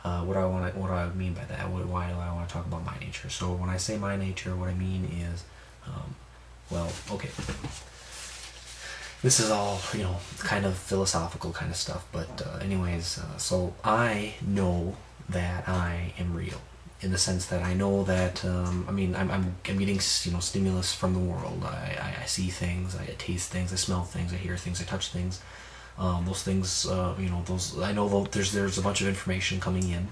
What do I mean by that? Why do I want to talk about my nature? So when I say my nature, what I mean is, well, okay, this is all, kind of philosophical kind of stuff, but anyways, so I know that I am real, in the sense that I know that, I'm getting, stimulus from the world. I see things, I taste things, I smell things, I hear things, I touch things. Those things, I know there's a bunch of information coming in,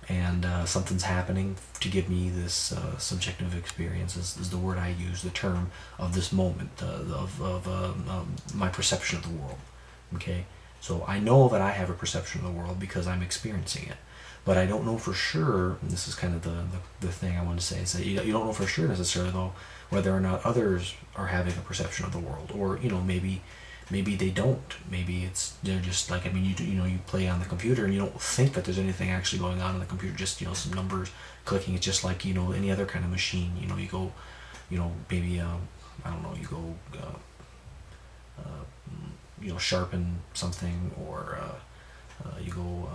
and something's happening to give me this subjective experience is the word I use, the term of this moment, of my perception of the world. Okay, so I know that I have a perception of the world because I'm experiencing it, but I don't know for sure, and this is kind of the thing I want to say, is that you don't know for sure necessarily, though, whether or not others are having a perception of the world, or maybe they don't. Maybe they're just like, you play on the computer and you don't think that there's anything actually going on in the computer, just some numbers clicking. It's just like any other kind of machine. You go, maybe I don't know, you go sharpen something, or you go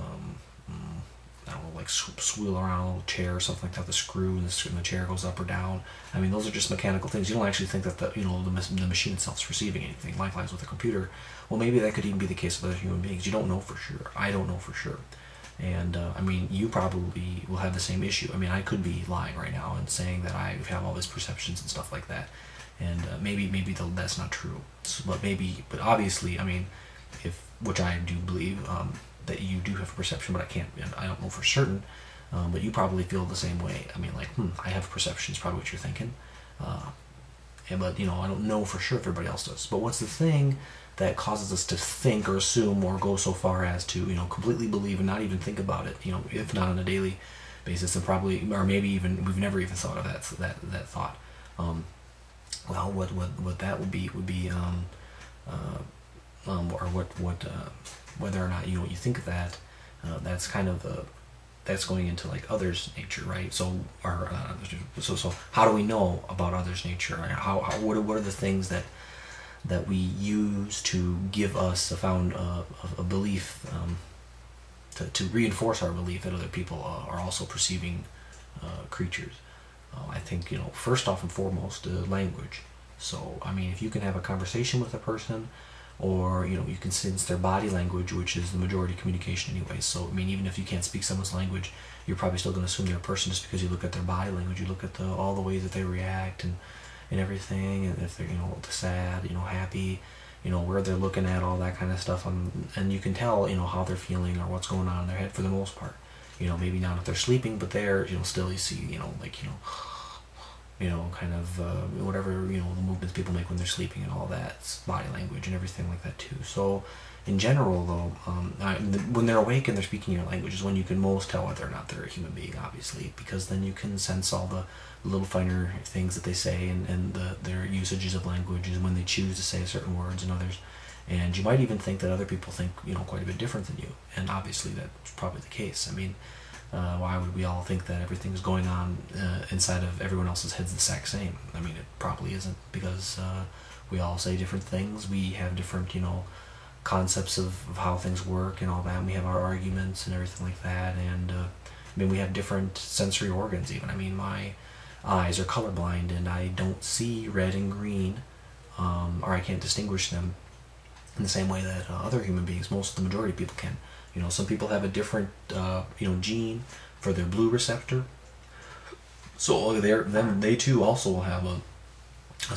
I don't know, like swirl around a little chair or something like that, the screw, and the chair goes up or down. Those are just mechanical things. You don't actually think that the machine itself is receiving anything. Likewise with a computer. Well, maybe that could even be the case with other human beings. You don't know for sure. I don't know for sure. And you probably will have the same issue. I could be lying right now and saying that I have all these perceptions and stuff like that, and maybe that's not true. But obviously, which I do believe, that you do have a perception, but I don't know for certain, but you probably feel the same way. I have a perception is probably what you're thinking, but I don't know for sure if everybody else does. But what's the thing that causes us to think or assume or go so far as to completely believe and not even think about it, if not on a daily basis, and probably, or maybe even we've never even thought of that thought. Well, what that would be or what whether or not you think of that, that's kind of that's going into like others' nature, right? So how do we know about others' nature? What are the things that we use to give us a belief, to reinforce our belief that other people are also perceiving creatures? I think first off and foremost, language. So if you can have a conversation with a person, or you can sense their body language, which is the majority of communication anyway. So even if you can't speak someone's language, you're probably still going to assume they're a person just because you look at their body language. You look at all the ways that they react and everything, and if they're sad, happy, where they're looking at, all that kind of stuff, and you can tell how they're feeling or what's going on in their head for the most part. Maybe not if they're sleeping, but they're still you see kind of whatever, the movements people make when they're sleeping and all that, it's body language and everything like that too. So in general, though, when they're awake and they're speaking your language is when you can most tell whether or not they're a human being, obviously, because then you can sense all the little finer things that they say, and their usages of language, and when they choose to say certain words and others. And you might even think that other people think quite a bit different than you, and obviously that's probably the case. Why would we all think that everything's going on inside of everyone else's heads the exact same? It probably isn't, because we all say different things. We have different, concepts of how things work and all that. And we have our arguments and everything like that. And we have different sensory organs even. My eyes are colorblind, and I don't see red and green, or I can't distinguish them in the same way that other human beings, the majority of people can. Some people have a different, gene for their blue receptor. So they too also will have a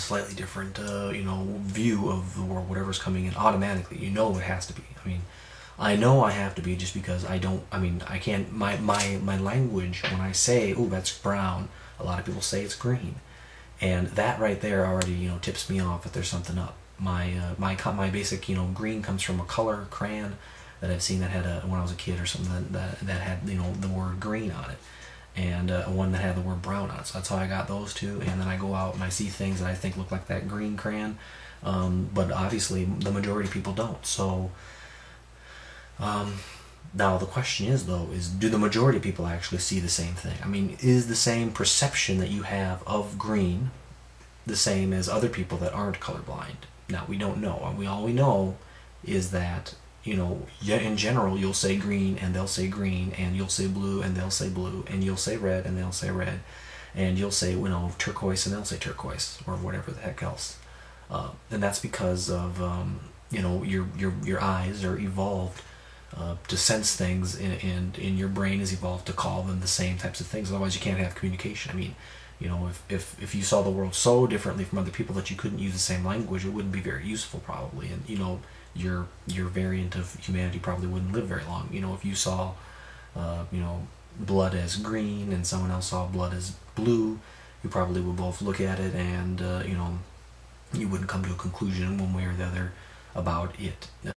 slightly different, view of the world, whatever's coming in automatically. It has to be. I know I have to be, just because I can't, my language, when I say, oh, that's brown, a lot of people say it's green. And that right there already, tips me off that there's something up. My basic, green comes from a color crayon that I've seen that had when I was a kid or something that had the word green on it, and one that had the word brown on it. So that's how I got those two. And then I go out and I see things that I think look like that green crayon, but obviously the majority of people don't. So now the question is, though, do the majority of people actually see the same thing? Is the same perception that you have of green the same as other people that aren't colorblind? Now, we don't know. All we know is that you know, in general, you'll say green and they'll say green, and you'll say blue and they'll say blue, and you'll say red and they'll say red, and you'll say, you know, turquoise and they'll say turquoise, or whatever the heck else. And that's because of you know, your eyes are evolved to sense things, and your brain is evolved to call them the same types of things. Otherwise, you can't have communication. I mean, you know, if you saw the world so differently from other people that you couldn't use the same language, it wouldn't be very useful probably. And you know, your variant of humanity probably wouldn't live very long. You know, if you saw you know, blood as green and someone else saw blood as blue, you probably would both look at it, and you know, you wouldn't come to a conclusion one way or the other about it.